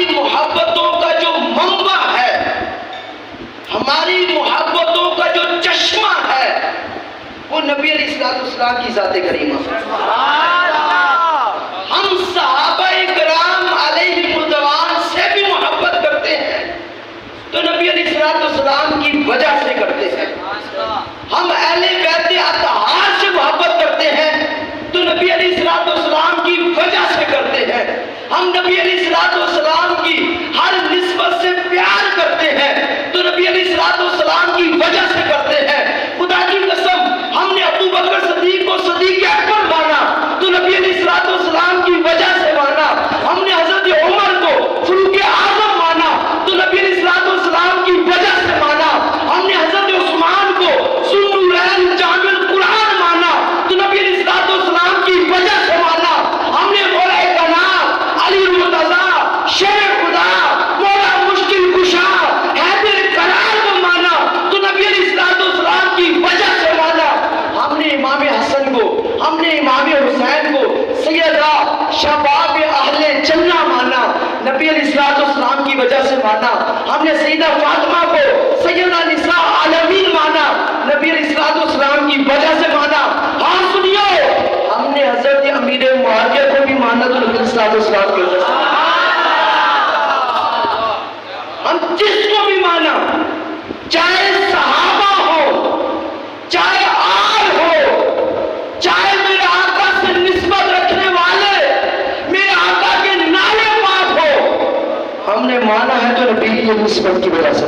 ہماری محبتوں کا جو منبع ہے، ہماری محبتوں کا جو چشمہ ہے، وہ نبی علیہ السلام کی ذات کریمہ۔ ہم صحابہ کرام علیہ رضوان سے بھی محبت کرتے ہیں تو نبی علیہ السلام کی وجہ سے کرتے ہیں۔ ہم اہل بیت اطہار سے محبت کرتے ہیں تو نبی علیہ السلام کی وجہ سے کرتے ہیں۔ ہم نبی علیہ السلام کی ہر نسبت سے پیار کرتے ہیں تو نبی علیہ السلام کی وجہ سے کرتے ہیں۔ خدا کی قسم، ہم نے ابو بکر صدیق کو صدیق اکبر مانا تو نبی علیہ السلام کی وجہ سے مانا۔ ہم نے حضرت عمر کو فاروق اعظم مانا تو نبی علیہ السلام کی وجہ سے مانا۔ ہم نے حضرت عثمان کو ذوالنورین جامع القرآن مانا تو نبی علیہ السلام کی وجہ سے مانا۔ ہم نے مولا کائنات علی مرتضیٰ شیر خدا مولا مشکل کشا حیدر قرار کو مانا تو نبی علیہ السلام کی وجہ سے مانا۔ ہم نے امام حسن کو، ہم نے امام حسین کو سیدہ شباب اہل جنہ مانا، نبی علیہ السلام کی وجہ سے مانا۔ ہم نے سیدہ فاطمہ کو سیدہ نساء عالمین مانا، نبی علیہ السلام کی وجہ سے مانا۔ ہاں سنیو، ہم نے حضرت امیر معاویہ کو بھی مانا تو نبی علیہ السلام کی وجہ سے۔ ہم جس کو بھی مانا، چاہے صحابہ ہو، چاہے آل ہو، چاہے میرے آقا سے نسبت رکھنے والے میرے آقا کے نالے پاک ہو، ہم نے مانا ہے تو نبی کی نسبت کی وجہ سے